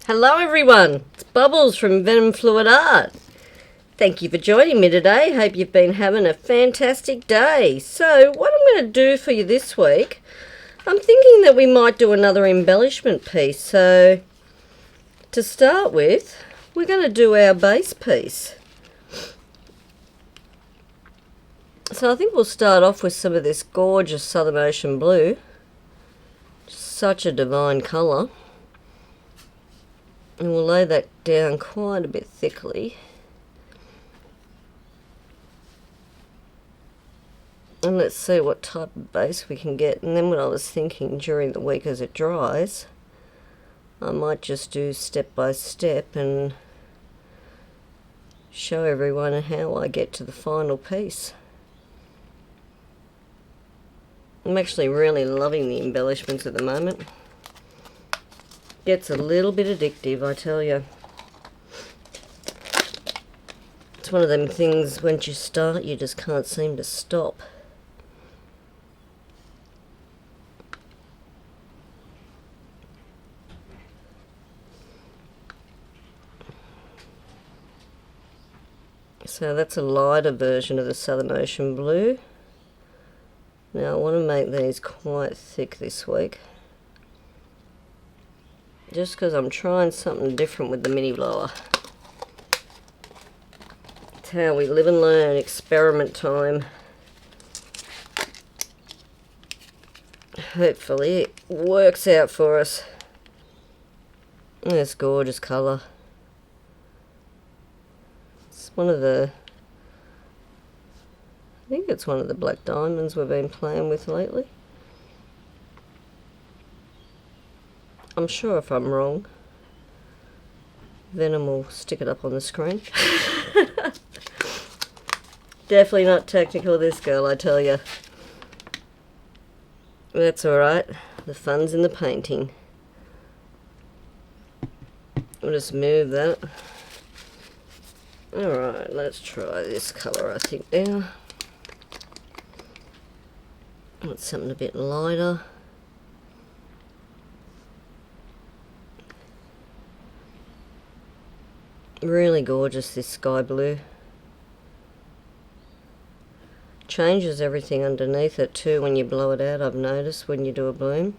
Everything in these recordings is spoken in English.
Hello everyone, it's Bubbles from Venom Fluid Art. Thank you for joining me today. Hope you've been having a fantastic day. So what I'm going to do for you this week, I'm thinking that we might do another embellishment piece. So to start with, we're going to do our base piece. So I think we'll start off with some of this gorgeous Southern Ocean blue. Such a divine colour. And we'll lay that down quite a bit thickly. And let's see what type of base we can get. And then what I was thinking during the week as it dries, I might just do step by step and show everyone how I get to the final piece. I'm actually really loving the embellishments at the moment. Gets a little bit addictive, I tell you. It's one of them things, once you start, you just can't seem to stop. So that's a lighter version of the Southern Ocean blue. Now I want to make these quite thick this week. Just because I'm trying something different with the mini blower. It's how we live and learn, experiment time. Hopefully it works out for us. This gorgeous colour. It's one of the, I think it's one of the black diamonds we've been playing with lately. I'm sure if I'm wrong, Venom will stick it up on the screen. Definitely not technical, this girl, I tell you. That's alright, the fun's in the painting. We'll just move that. Alright, let's try this colour, I think, now. Want something a bit lighter. Really gorgeous, this sky blue. Changes everything underneath it too when you blow it out, I've noticed, when you do a bloom.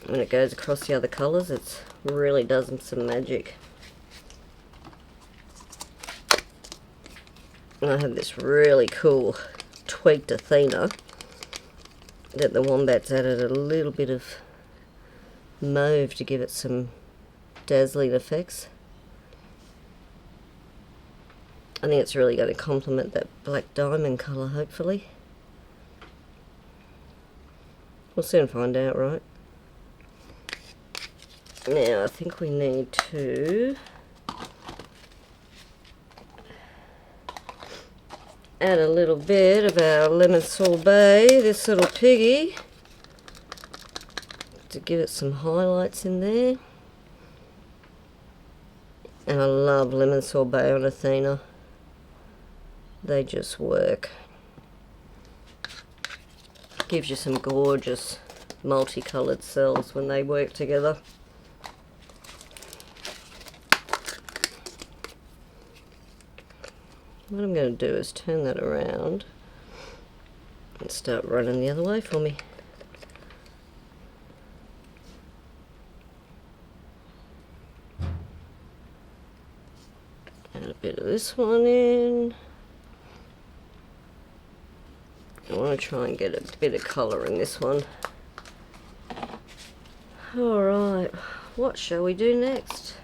When it goes across the other colours, it really does some magic. And I have this really cool tweaked Athena that the Wombat's added a little bit of mauve to give it some dazzling effects. I think it's really going to complement that black diamond colour, hopefully. We'll soon find out, right? Now, I think we need to add a little bit of our lemon sorbet, this Little Piggy, to give it some highlights in there. And I love lemon sorbet on Athena. They just work. Gives you some gorgeous multicoloured cells when they work together. What I'm going to do is turn that around and start running the other way for me. Add a bit of this one in. I want to try and get a bit of colour in this one. Alright, what shall we do next?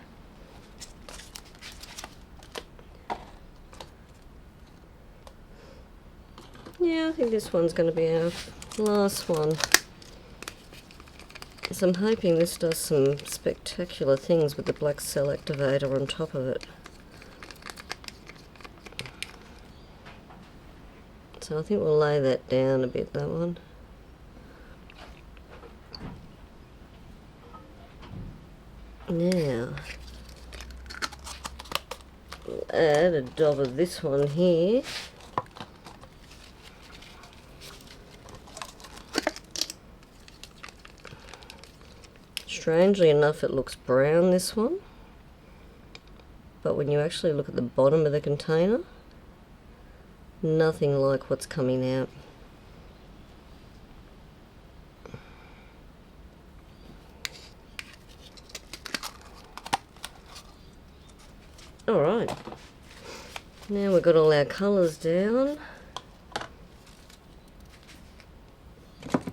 Yeah, I think this one's going to be our last one. So I'm hoping this does some spectacular things with the black cell activator on top of it. So I think we'll lay that down a bit, that one. Now, we'll add a dab of this one here. Strangely enough, it looks brown, this one. But when you actually look at the bottom of the container, nothing like what's coming out. Alright, now we've got all our colours down.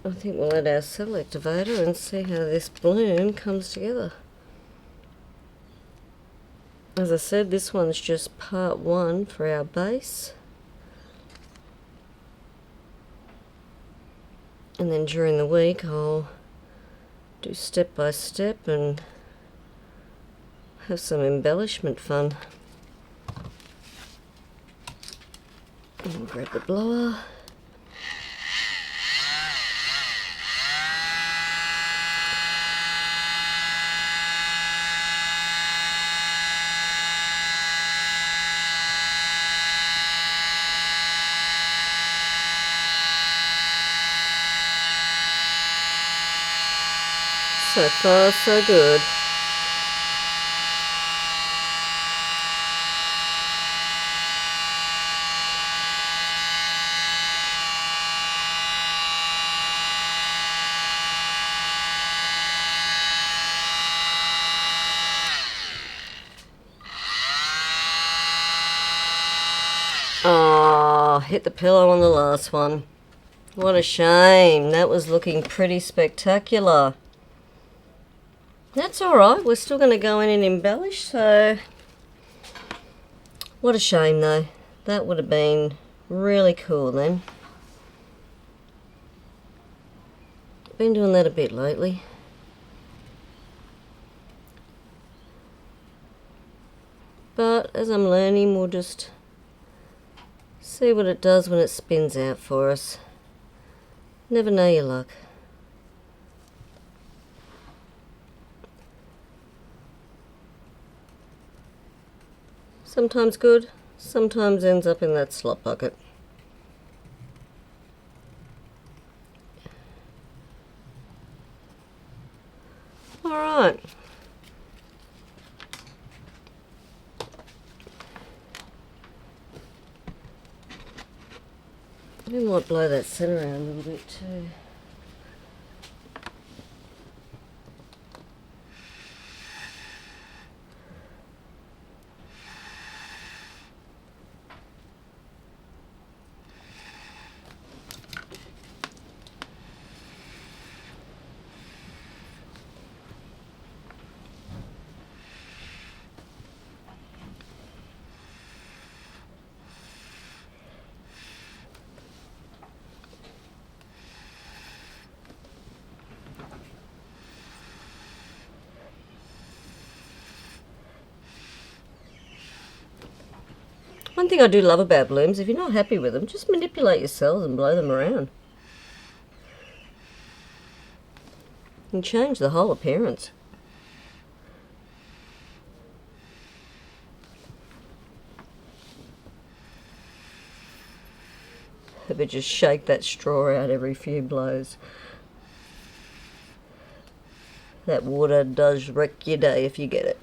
I think we'll add our cell activator and see how this bloom comes together. As I said, this one's just part one for our base. And then during the week I'll do step by step and have some embellishment fun. And grab the blower. So far, so good. Oh, hit the pillow on the last one. What a shame. That was looking pretty spectacular. That's alright, we're still going to go in and embellish, so what a shame though. That would have been really cool then. Been doing that a bit lately. But as I'm learning, we'll just see what it does when it spins out for us. Never know your luck. Sometimes good, sometimes ends up in that slop bucket. Alright. We might blow that centre around a little bit too. One thing I do love about blooms, if you're not happy with them, just manipulate your cells and blow them around. And change the whole appearance. But just shake that straw out every few blows. That water does wreck your day if you get it.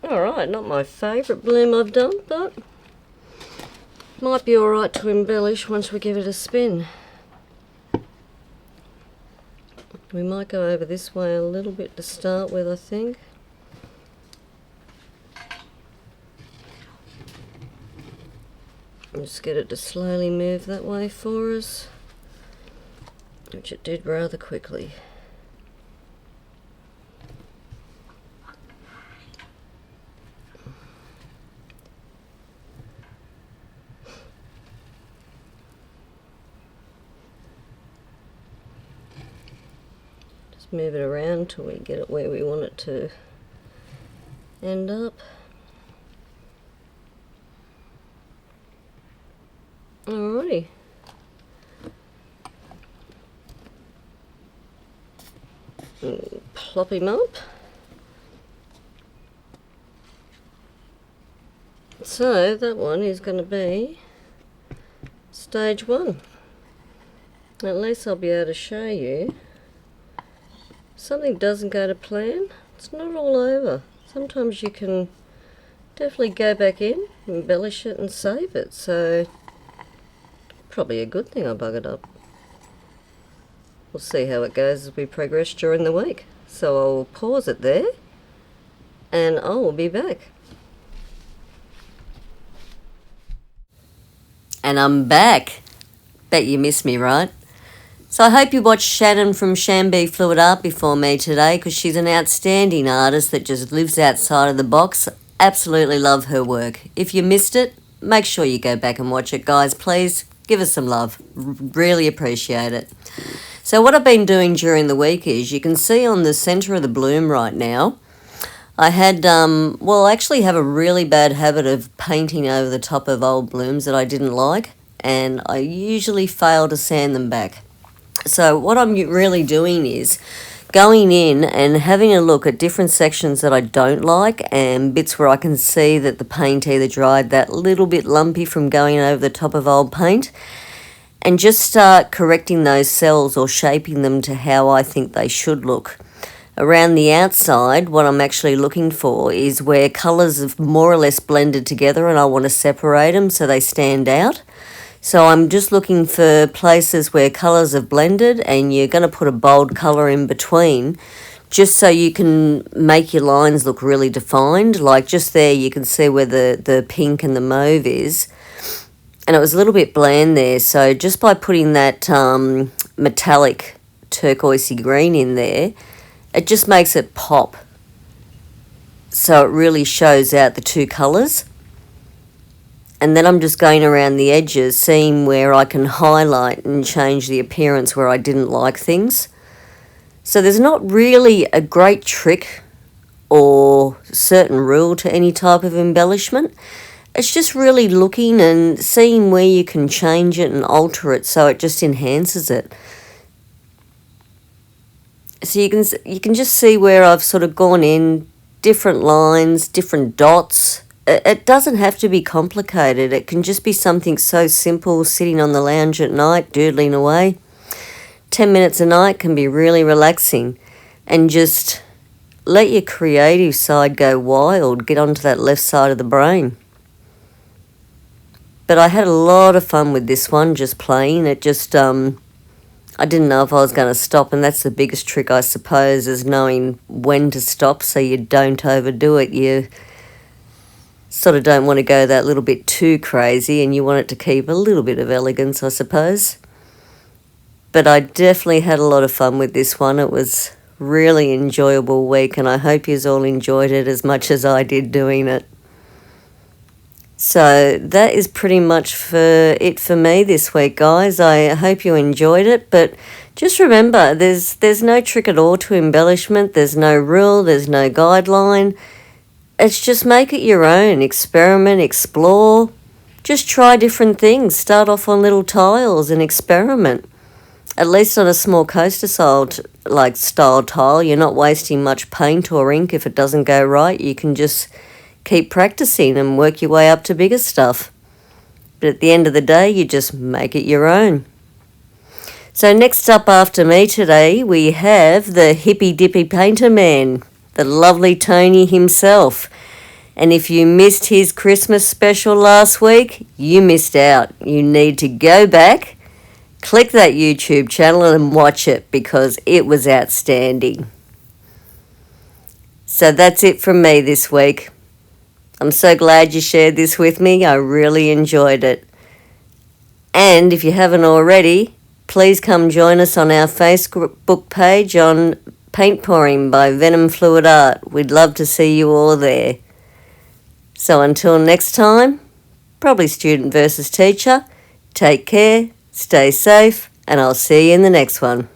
Alright, not my favourite bloom I've done, but might be alright to embellish once we give it a spin. We might go over this way a little bit to start with, I think. Just get it to slowly move that way for us, which it did rather quickly. Move it around till we get it where we want it to end up. Alrighty. Plop him up. So that one is going to be stage 1. At least I'll be able to show you. Something doesn't go to plan, it's not all over. Sometimes you can definitely go back in, embellish it and save it, so probably a good thing I buggered up. We'll see how it goes as we progress during the week. So I'll pause it there and I will be back. And I'm back. Bet you missed me, right? So I hope you watched Shannon from ShanB Fluid Art before me today, because she's an outstanding artist that just lives outside of the box. Absolutely love her work. If you missed it, make sure you go back and watch it, guys. Please give us some love. Really appreciate it. So what I've been doing during the week is, you can see on the centre of the bloom right now, I had, I actually have a really bad habit of painting over the top of old blooms that I didn't like, and I usually fail to sand them back. So what I'm really doing is going in and having a look at different sections that I don't like, and bits where I can see that the paint either dried that little bit lumpy from going over the top of old paint, and just start correcting those cells or shaping them to how I think they should look. Around the outside, what I'm actually looking for is where colours have more or less blended together and I want to separate them so they stand out. So I'm just looking for places where colours have blended, and you're going to put a bold colour in between just so you can make your lines look really defined. Like just there you can see where the pink and the mauve is. And it was a little bit bland there, so just by putting that metallic turquoisey green in there, it just makes it pop. So it really shows out the two colours. And then I'm just going around the edges, seeing where I can highlight and change the appearance where I didn't like things. So there's not really a great trick or certain rule to any type of embellishment. It's just really looking and seeing where you can change it and alter it so it just enhances it. So you can just see where I've sort of gone in, different lines, different dots. It doesn't have to be complicated. It can just be something so simple, sitting on the lounge at night, doodling away. 10 minutes a night can be really relaxing, and just let your creative side go wild, get onto that left side of the brain. But I had a lot of fun with this one, just playing. It just, I didn't know if I was going to stop, and that's the biggest trick, I suppose, is knowing when to stop so you don't overdo it. You sort of don't want to go that little bit too crazy, and you want it to keep a little bit of elegance, I suppose. But I definitely had a lot of fun with this one. It was really enjoyable week, and I hope you all enjoyed it as much as I did doing it. So that is pretty much it for me this week, guys. I hope you enjoyed it, but just remember, there's no trick at all to embellishment. There's no rule, there's no guideline. It's just make it your own. Experiment, explore. Just try different things. Start off on little tiles and experiment. At least on a small coaster style tile, you're not wasting much paint or ink if it doesn't go right. You can just keep practicing and work your way up to bigger stuff. But at the end of the day, you just make it your own. So next up after me today, we have the hippy dippy painter man, the lovely Tony himself. And if you missed his Christmas special last week, you missed out. You need to go back, click that YouTube channel and watch it, because it was outstanding. So that's it from me this week. I'm so glad you shared this with me. I really enjoyed it. And if you haven't already, please come join us on our Facebook page on Paint Pouring by Venom Fluid Art. We'd love to see you all there. So until next time, probably student versus teacher, take care, stay safe, and I'll see you in the next one.